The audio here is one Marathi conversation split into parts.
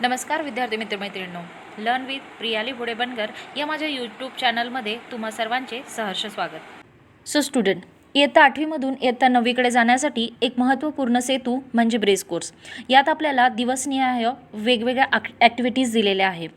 नमस्कार विद्यार्थी मित्रमैत्रिणींनो, लर्न विथ प्रियाली भोडे बनकर या माझ्या यूट्यूब चॅनलमध्ये तुम्हा सर्वांचे सहर्ष स्वागत. सो स्टुडंट, इयत्ता 8वीमधून इयत्ता 9वीकडे जाण्यासाठी एक महत्त्वपूर्ण सेतू म्हणजे ब्रेस कोर्स. यात आपल्याला दिवसनिहाय वेगवेगळ्या ॲक्टिव्हिटीज दिलेल्या आहे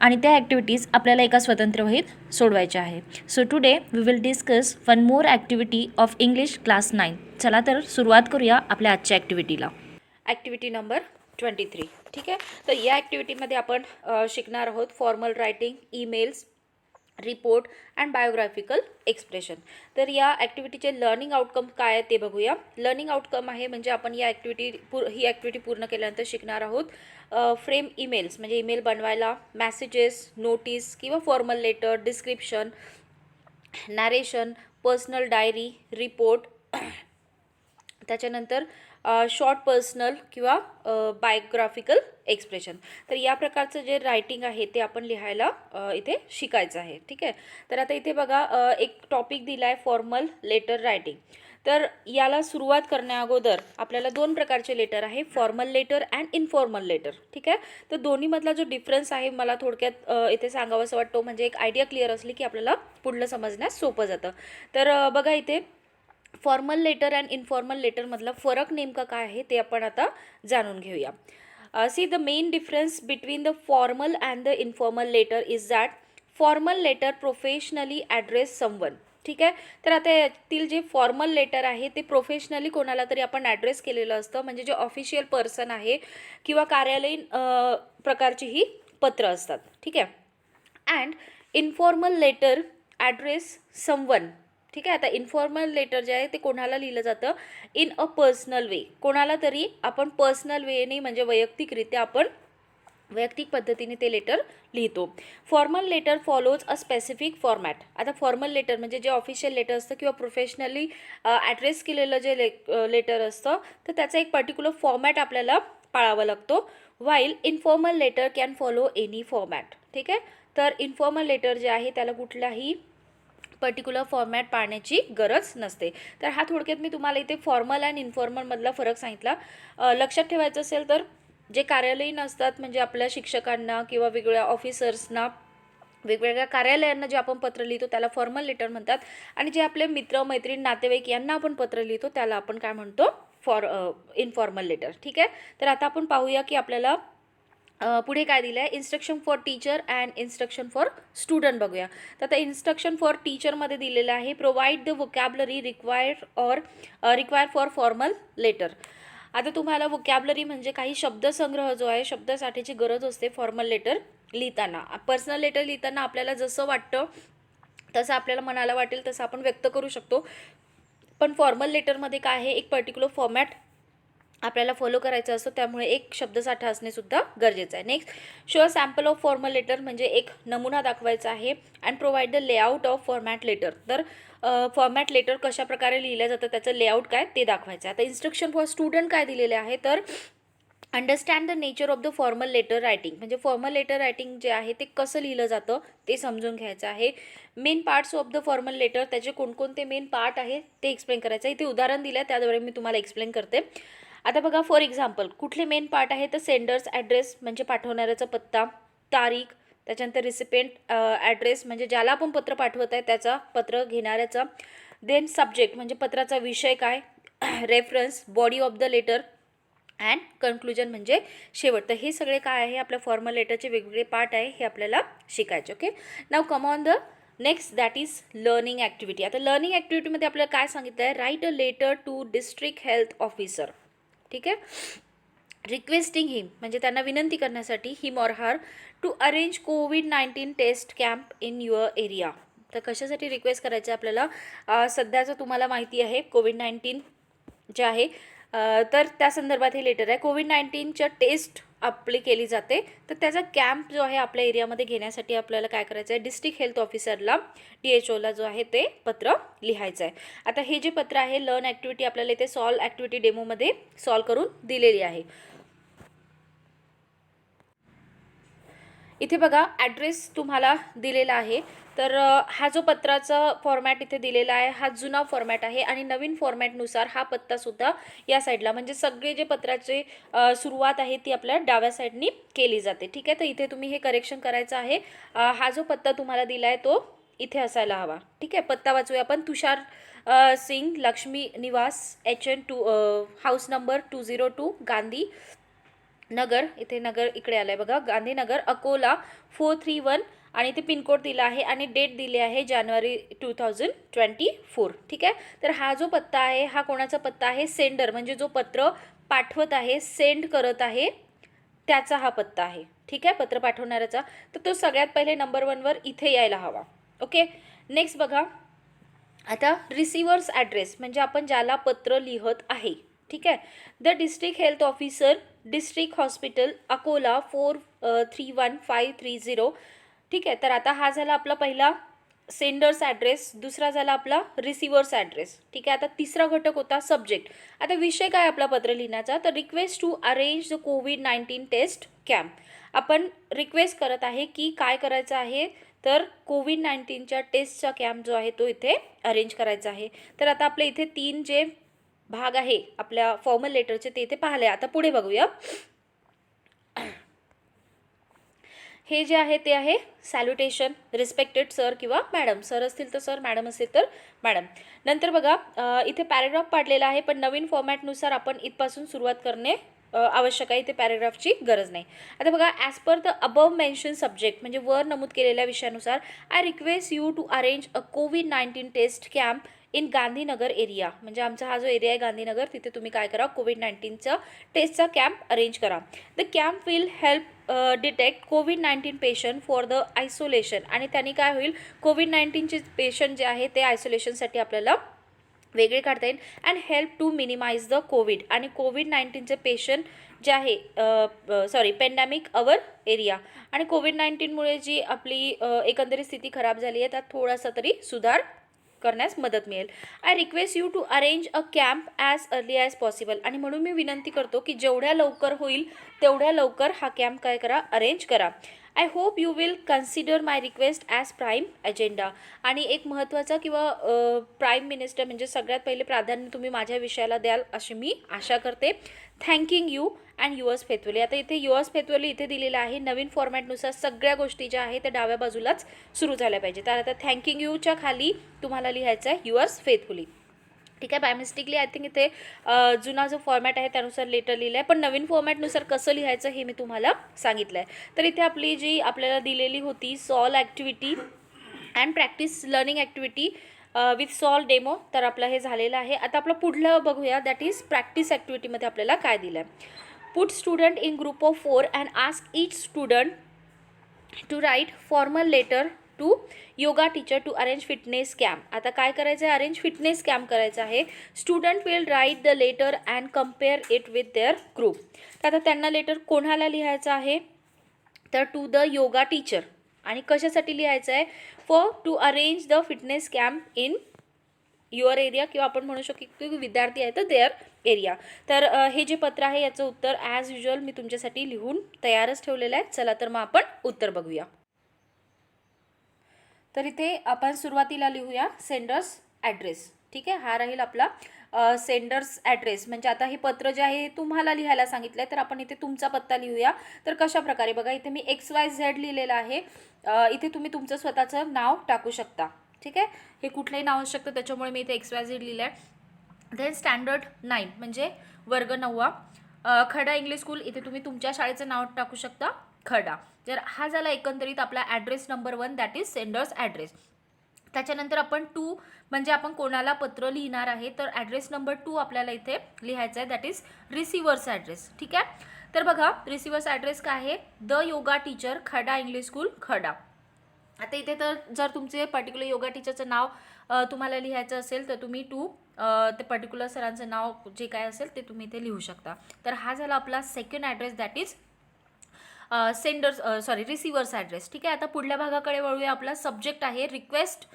आणि त्या ॲक्टिव्हिटीज आपल्याला एका स्वतंत्र वहीत सोडवायच्या आहे. So today we will discuss one more activity of English class 9. चला तर सुरुवात करूया आपल्या आजच्या ॲक्टिव्हिटीला. Activity number 23. ठीक आहे, तर या ॲक्टिव्हिटीमध्ये आपण शिकणार आहोत formal writing, emails, report and biographical expression. तर या ॲक्टिव्हिटीचे लर्निंग आउटकम काय आहे ते बघूया. लर्निंग आउटकम आहे म्हणजे आपण ही ॲक्टिव्हिटी पूर्ण केल्यानंतर शिकणार आहोत फ्रेम ईमेल्स, म्हणजे ईमेल बनवायला, मॅसेजेस, नोटीस किंवा formal letter, description, narration, personal diary, report, त्याच्यानंतर शॉर्ट पर्सनल किंवा बायोग्राफिकल एक्सप्रेशन. तर या प्रकारचं जे रायटिंग आहे ते आपण लिहायला इथे शिकायचं आहे. ठीक आहे, तर आता इथे बघा एक टॉपिक दिला आहे फॉर्मल लेटर रायटिंग. तर याला सुरुवात करण्याअगोदर आपल्याला दोन प्रकारचे लेटर आहे, formal letter and informal letter. ठीक आहे, तर दोन्हीमधला जो डिफरन्स आहे मला थोडक्यात इथे सांगावंसं वाटतो, म्हणजे एक आयडिया क्लिअर असली की आपल्याला पुढलं समजण्यास सोपं जातं. तर बघा इथे फॉर्मल लेटर अँड इनफॉर्मल लेटरमधला फरक नेमका काय आहे ते आपण आता जाणून घेऊया. See the main difference between the formal and the informal letter is that formal letter professionally address someone. ठीक आहे, तर आता यातील जे फॉर्मल लेटर आहे ते प्रोफेशनली कोणाला तरी आपण ॲड्रेस केलेलं असतं, म्हणजे जे ऑफिशियल पर्सन आहे किंवा कार्यालयीन प्रकारची ही पत्र असतात. ठीक आहे, and informal letter address someone. ठीक आहे, आता इन्फॉर्मल लेटर जे आहे ते कोणाला लिहिलं जातं, इन अ पर्सनल वे, कोणाला तरी आपण पर्सनल वेने म्हणजे वैयक्तिकरित्या आपण वैयक्तिक पद्धतीने ते लेटर लिहितो. Formal letter follows a specific format. आता फॉर्मल लेटर म्हणजे जे ऑफिशियल लेटर असतं किंवा प्रोफेशनली ॲड्रेस केलेलं जे लेटर असतं तर त्याचा एक पर्टिक्युलर फॉर्मॅट आपल्याला पाळावा लागतो. While informal letter can follow any format. ठीक आहे, तर इन्फॉर्मल लेटर जे आहे त्याला कुठलाही पर्टिक्युलर फॉर्मॅट पाळण्याची गरज नसते. तर हा थोडक्यात मी तुम्हाला इथे फॉर्मल अँड इन्फॉर्मलमधला फरक सांगितला. लक्षात ठेवायचं असेल तर जे कार्यालयीन असतात म्हणजे आपल्या शिक्षकांना किंवा वेगवेगळ्या ऑफिसर्सना, वेगवेगळ्या कार्यालयांना जे आपण पत्र लिहितो त्याला फॉर्मल लेटर म्हणतात, आणि जे आपले मित्र मैत्रीण नातेवाईक यांना आपण पत्र लिहितो त्याला आपण काय म्हणतो, इन्फॉर्मल लेटर. ठीक आहे, तर आता आपण पाहूया की आपल्याला पुढे काय दिलं आहे, instruction for teacher and instruction for student बघूया. तर आता इन्स्ट्रक्शन फॉर टीचरमध्ये दिलेलं आहे, provide the vocabulary require for formal letter. आता तुम्हाला वोकॅबलरी म्हणजे काही शब्दसंग्रह जो आहे, शब्दसाठीची गरज असते फॉर्मल लेटर लिहिताना. पर्सनल लेटर लिहिताना आपल्याला जसं वाटतं तसं आपल्याला मनाला वाटेल तसं आपण व्यक्त करू शकतो, पण फॉर्मल लेटरमध्ये काय आहे, एक पर्टिक्युलर फॉर्मॅट आपल्याला फॉलो करायचं असतं, त्यामुळे एक शब्दसाठा असणेसुद्धा गरजेचं आहे. Next, show sample of formal letter म्हणजे एक नमुना दाखवायचा आहे, and provide the layout of format letter. तर फॉर्मॅट लेटर कशा प्रकारे लिहिलं जातं त्याचं लेआउट काय ते दाखवायचं आहे. आता इन्स्ट्रक्शन फॉर स्टुडंट काय दिलेले आहे, तर understand the nature of the formal letter writing, म्हणजे फॉर्मल लेटर रायटिंग जे आहे ते कसं लिहिलं जातं ते समजून घ्यायचं आहे. Main parts of the formal letter, त्याचे कोणकोणते मेन पार्ट आहे ते एक्सप्लेन करायचं आहे. इथे उदाहरण दिलं आहे त्याद्वारे मी तुम्हाला एक्सप्लेन करते. आता बघा, फॉर एक्झाम्पल कुठले मेन पार्ट आहे तर सेंडर्स ॲड्रेस म्हणजे पाठवणाऱ्याचा पत्ता, तारीख, त्याच्यानंतर रिसिपेंट ॲड्रेस म्हणजे ज्याला आपण पत्र पाठवत आहे त्याचा, पत्र घेणाऱ्याचा, देन सब्जेक्ट म्हणजे पत्राचा विषय काय, reference, body of the letter and conclusion म्हणजे शेवट. तर हे सगळे काय आहे आपल्या फॉर्मल लेटरचे वेगवेगळे पार्ट आहे, हे आपल्याला शिकायचे. Okay, now come on the next, that is learning activity. आता लर्निंग ॲक्टिव्हिटीमध्ये आपल्याला काय सांगितलं आहे, write a letter to district health officer. ठीक आहे, रिक्वेस्टिंग हिम म्हणजे त्यांना विनंती करण्यासाठी, him or her, to arrange कोविड-19 test camp in your area. तर कशासाठी रिक्वेस्ट करायचं आपल्याला, सध्याचं तुम्हाला माहिती आहे कोविड-19 जे आहे तर त्या संदर्भात हे लेटर आहे. कोविड-19च्या टेस्ट आपली केली जाते, तर त्याचा कॅम्प जो आहे आपल्या एरियामध्ये घेण्यासाठी आपल्याला काय करायचं आहे, डिस्ट्रिक्ट हेल्थ ऑफिसरला, DHOला जो आहे ते पत्र लिहायचं आहे. आता हे जे पत्र आहे लर्न ॲक्टिव्हिटी आपल्याला इथे सॉल्व ॲक्टिव्हिटी डेमोमध्ये सॉल्व करून दिलेली आहे. इथे बघा ॲड्रेस तुम्हाला दिलेला आहे. तर हा जो पत्राचा फॉर्मॅट इथे दिलेला आहे हा जुना फॉर्मॅट आहे आणि नवीन फॉर्मॅटनुसार हा पत्तासुद्धा या साईडला, म्हणजे सगळे जे पत्राचे सुरुवात आहे ती आपल्या डाव्या साईडनी केली जाते. ठीक आहे, तर इथे तुम्ही हे करेक्शन करायचं आहे. हा जो पत्ता तुम्हाला दिला आहे तो इथे असायला हवा. ठीक आहे, पत्ता वाचूया आपण. तुषार सिंग, लक्ष्मी निवास, HN2, house number 202, Gandhi Nagar, इथे नगर इकडे आलं आहे बघा, गांधीनगर, अकोला 431 आणि इथे पिनकोड दिला आहे आणि डेट दिली आहे जानेवारी 2024. ठीक आहे, तर हा जो पत्ता आहे हा कोणाचा पत्ता आहे? सेंडर, म्हणजे जो पत्र पाठवत आहे, सेंड करत आहे त्याचा हा पत्ता आहे. ठीक आहे, पत्र पाठवणाऱ्याचा. तर तो सगळ्यात पहिले नंबर 1वर इथे यायला हवा. ओके, नेक्स्ट बघा आता रिसिवर्स ॲड्रेस, म्हणजे आपण ज्याला पत्र लिहत आहे. ठीक आहे, the district health officer, district hospital, Akola 431530. ठीक आहे, तर आता हा झाला आपला पहिला सेंडर्स ॲड्रेस, दुसरा झाला आपला रिसिवर्स ॲड्रेस. ठीक आहे, आता तिसरा घटक होता सब्जेक्ट. आता विषय काय आपला पत्र लिहिण्याचा? तर रिक्वेस्ट टू अरेंज द कोविड-19 टेस्ट कॅम्प. आपण रिक्वेस्ट करत आहे की काय करायचं आहे? तर कोविड-19च्या टेस्टचा कॅम्प जो आहे तो इथे अरेंज करायचा आहे. तर आता आपले इथे 3 जे भाग आहे आपल्या फॉर्मल लेटरचे ते इथे पाहिले. आता पुढे बघूया. हे जे आहे ते आहे सॅल्युटेशन, रिस्पेक्टेड सर किंवा मॅडम. सर असतील तर सर, मॅडम असेल तर मॅडम. नंतर बघा इथे पॅरेग्राफ पाडलेला आहे, पण नवीन फॉर्मॅटनुसार आपण इथपासून सुरुवात करणे आवश्यक आहे. इथे पॅरेग्राफची गरज नाही. आता बघा, as per the above mention subject, म्हणजे वर नमूद केलेल्या विषयानुसार, I request you to arrange a कोविड-19 test camp in Gandhinagar area. म्हणजे आमचा हा जो एरिया आहे गांधीनगर, तिथे तुम्ही काय करा? कोविड-19चा टेस्टचा कॅम्प अरेंज करा. The camp will help detect covid patient for the isolation. आणि त्यांनी काय होईल? कोविड-19चे पेशंट जे आहे ते आयसोलेशनसाठी आपल्याला वेगळे काढता येईल. And help to minimize the COVID. आणि कोविड-19चे पेशंट जे आहे सॉरी पेंडॅमिक अवर एरिया. आणि कोविड-19मुळे जी आपली एकंदरीत स्थिती खराब झाली आहे त्यात थोडासा तरी सुधार करण्यास मदत मिळेल. I request you to arrange a camp as early as possible. आणि म्हणून मी विनंती करतो की जेवढ्या लवकर होईल तेवढ्या लवकर हा कॅम्प काय करा? अरेंज करा. I hope you will consider my request as prime agenda. आणि एक महत्त्वाचा किंवा प्राईम मिनिस्टर म्हणजे सगळ्यात पहिले प्राधान्य तुम्ही माझ्या विषयाला द्याल अशी मी आशा करते. Thanking you and yours faithfully. आता इथे युअर्स फेथफुली इथे दिलेलं आहे. नवीन फॉर्मॅटनुसार सगळ्या गोष्टी ज्या आहेत त्या डाव्या बाजूलाच सुरू झाल्या पाहिजे. तर आता थँकिंग यूच्या खाली तुम्हाला लिहायचं आहे युअर्स फेथफुली. ठीक आहे, बाय मिस्टेकली आय थिंक इथे जुना जो फॉर्मॅट आहे त्यानुसार लेटर लिहिलं आहे, पण नवीन फॉर्मॅटनुसार कसं लिहायचं हे मी तुम्हाला सांगितलं आहे. तर इथे आपली जी आपल्याला दिलेली होती solve activity and practice learning activity with solve demo, तर आपलं हे झालेलं आहे. आता आपलं पुढलं बघूया, दॅट इज प्रॅक्टिस ॲक्टिव्हिटीमध्ये आपल्याला काय दिलं आहे. Put student in group of 4 and ask each student to write formal letter to yoga teacher to arrange fitness camp. आता काय करायचं आहे? अरेंज फिटनेस कॅम्प करायचं आहे. Student will write the letter and compare it with their group. तर आता त्यांना लेटर कोणाला लिहायचं आहे? तर टू द योगा टीचर. आणि कशासाठी लिहायचं आहे? For to arrange the fitness camp in your area, किंवा आपण म्हणू शकतो की विद्यार्थी आहे तर देअर एरिया. तर हे जे पत्र आहे याचं उत्तर ॲज युजल मी तुमच्यासाठी लिहून तयारच ठेवलेलं आहे. चला तर मग आपण उत्तर बघूया. तर इथे आपण सुरुवातीला लिहूया सेंडर्स ॲड्रेस. ठीक आहे, हा राहील आपला सेंडर्स ॲड्रेस. म्हणजे आता हे पत्र जे आहे तुम्हाला लिहायला सांगितलं आहे, तर आपण इथे तुमचा पत्ता लिहूया. तर कशा प्रकारे बघा, इथे मी XYZ लिहिलेलं आहे. इथे तुम्ही तुमचं स्वतःचं नाव टाकू शकता. ठीक आहे, हे कुठलंही नाव असू शकतं, त्याच्यामुळे मी इथे XYZ लिहिलं आहे. देन स्टँडर्ड 9 म्हणजे वर्ग 9. खडा इंग्लिश स्कूल, इथे तुम्ही तुमच्या शाळेचं नाव टाकू शकता, खडा. जर हा झाला एकंदरीत आपला address number 1, that is sender's address. त्याच्यानंतर आपण 2 म्हणजे आपण कोणाला पत्र लिहिणार आहे, तर ॲड्रेस नंबर 2 आपल्याला इथे लिहायचं आहे, दॅट इज रिसिवर्स ॲड्रेस. ठीक आहे, तर बघा रिसिवर्स ॲड्रेस काय आहे? द योगा टीचर, खडा इंग्लिश स्कूल, खडा. आता इथे तर जर तुमचे पर्टिक्युलर योगा टीचरचं नाव तुम्हाला लिहायचं असेल तर तुम्ही ते पर्टिक्युलर सरांचं नाव जे काय असेल ते तुम्ही इथे लिहू शकता. तर हा झाला आपला second address, that is receiver's address. ठीक आहे, आता पुढल्या भागाकडे वळूया. आपला सब्जेक्ट आहे request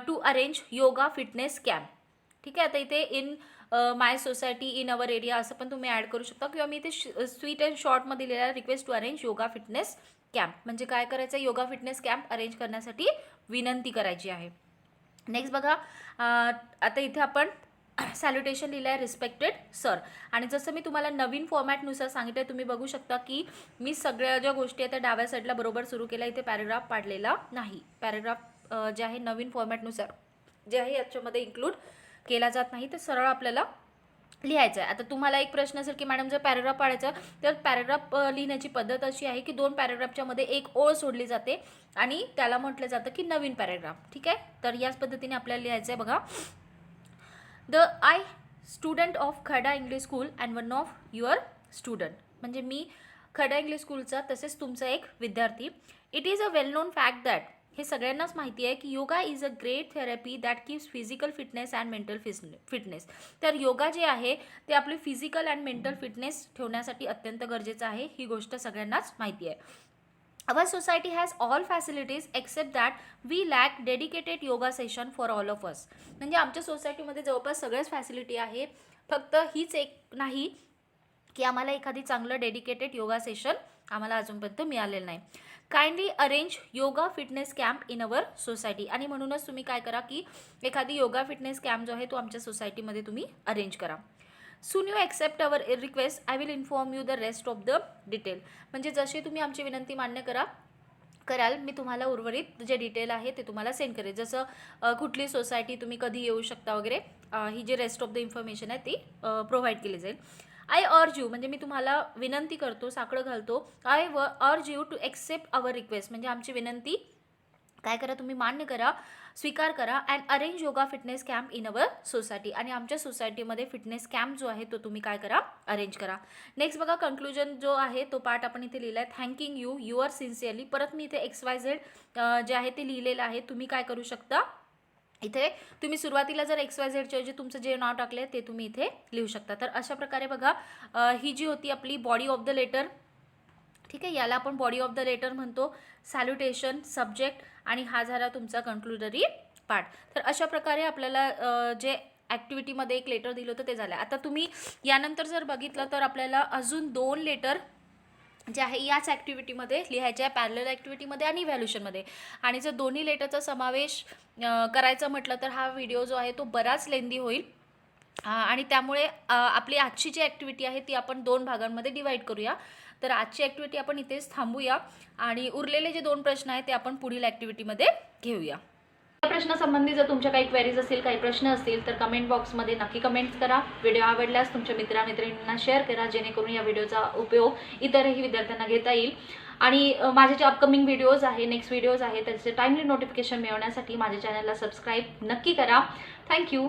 to arrange yoga fitness camp. ठीक आहे, आता इथे in my society in our area असं पण तुम्ही ॲड करू शकता, किंवा मी इथे स्वीट अँड शॉर्टमध्ये लिहिलेला request to arrange yoga fitness camp. म्हणजे काय करायचं, योगा फिटनेस कॅम्प अरेंज करण्यासाठी विनंती करायची आहे. नेक्स्ट बघा, आता इथे आपण सॅल्युटेशन लिहिलं आहे, रिस्पेक्टेड सर. आणि जसं मी तुम्हाला नवीन फॉर्मॅटनुसार सांगितलं, तुम्ही बघू शकता की मी सगळ्या ज्या गोष्टी आहेत त्या डाव्या साईडला बरोबर सुरू केल्या, इथे पॅरेग्राफ पाडलेला नाही. पॅरेग्राफ जे आहे नवीन फॉर्मॅटनुसार जे आहे याच्यामध्ये इन्क्लूड केला जात नाही, तर सरळ आपल्याला लिहायचं आहे. आता तुम्हाला एक प्रश्न असेल की मॅडम जर पॅरेग्राफ पाडायचा, तर पॅरेग्राफ लिहिण्याची पद्धत अशी आहे की 2 पॅरेग्राफच्या मध्ये एक ओळ सोडली जाते आणि त्याला म्हटलं जातं की नवीन पॅरेग्राफ. ठीक आहे, तर याच पद्धतीने आपल्याला लिहायचं आहे. बघा, द आय स्टुडंट ऑफ खडा English school and one of your student. म्हणजे मी खडा इंग्लिश स्कूलचा तसेच तुमचा एक विद्यार्थी. It is a well non fact that, हे सगळ्यांनाच माहिती आहे की yoga is a great therapy that keeps physical fitness and mental fitness. तर योगा जे आहे ते आपली फिजिकल अँड मेंटल फिटनेस ठेवण्यासाठी अत्यंत गरजेचं आहे, ही गोष्ट सगळ्यांनाच माहिती आहे. Our society has all facilities except that we lack dedicated yoga session for all of us. म्हणजे आमच्या सोसायटीमध्ये जवळपास सगळ्याच फॅसिलिटी आहे, फक्त हीच एक नाही की आम्हाला एखादी चांगलं डेडिकेटेड योगा सेशन आम्हाला अजूनपर्यंत मिळालेलं नाही. Kindly arrange yoga fitness camp in our society. आणि म्हणूनच तुम्ही काय करा की एखादी योगा फिटनेस कॅम्प जो आहे तो आमच्या सोसायटीमध्ये तुम्ही अरेंज करा. Soon you accept our request I will inform you the rest of the detail. म्हणजे जसे तुम्ही आमची विनंती मान्य कराल, मी तुम्हाला उर्वरित जे डिटेल आहे ते तुम्हाला सेंड करेल. जसं कुठली सोसायटी, तुम्ही कधी येऊ शकता वगैरे, ही जे रेस्ट ऑफ द इन्फॉर्मेशन आहे ती प्रोव्हाइड केली जाईल. आय अर्ज यू, म्हणजे मी तुम्हाला विनंती करतो, साकडं घालतो. I urge you to accept our request. म्हणजे आमची विनंती काय करा, तुम्ही मान्य करा, स्वीकार करा. And arrange yoga fitness camp in our society. आणि आमच्या सोसायटीमध्ये फिटनेस कॅम्प जो आहे तो तुम्ही काय करा, अरेंज करा. नेक्स्ट बघा, कंक्लुजन जो आहे तो पार्ट आपण इथे लिहिला आहे, थँकिंग यू युअर सिन्सिअरली. परत मी इथे XYZ जे आहे ते लिहिलेलं आहे. तुम्ही काय करू शकता, इथे तुम्ही सुरुवातीला जर XYZ जे तुमचं जे नाव टाकले ते तुम्ही इथे लिहू शकता. तर अशा प्रकारे बघा, ही जी होती आपली बॉडी ऑफ द लेटर. ठीक आहे, याला आपण बॉडी ऑफ द लेटर म्हणतो. सॅल्युटेशन, सब्जेक्ट आणि हा झाला तुमचा कंक्लुडरी पार्ट. तर अशा प्रकारे आपल्याला जे ॲक्टिव्हिटीमध्ये एक लेटर दिलं होतं ते झालं. आता तुम्ही यानंतर जर बघितलं तर आपल्याला अजून 2 लेटर जे आहे याच ॲक्टिव्हिटीमध्ये लिहायचे आहे, पॅरलल ॲक्टिव्हिटीमध्ये आणि इव्हॅल्युशनमध्ये. आणि जर दोन्ही लेटरचा समावेश करायचा म्हटलं तर हा व्हिडिओ जो आहे तो बराच लेंदी होईल. आणि त्यामुळे आपली आजची जी ॲक्टिव्हिटी आहे ती आपण 2 भागांमध्ये डिवाईड करूया. तर आजची ॲक्टिव्हिटी आपण इथेच थांबूया आणि उरलेले जे 2 प्रश्न आहेत ते आपण पुढील ॲक्टिव्हिटीमध्ये घेऊया. या प्रश्नासंबंधी जर तुमच्या काही क्वेरीज असतील, काही प्रश्न असतील तर कमेंट बॉक्समध्ये नक्की कमेंट्स करा. व्हिडिओ आवडल्यास तुमच्या मित्रमैत्रिणींना शेअर करा, जेणेकरून या व्हिडिओचा उपयोग इतरही विद्यार्थ्यांना घेता येईल. आणि माझे जे अपकमिंग व्हिडिओज आहे, नेक्स्ट व्हिडिओज आहे, त्याचे टाइमली नोटिफिकेशन मिळवण्यासाठी माझ्या चॅनलला सबस्क्राईब नक्की करा. थँक्यू.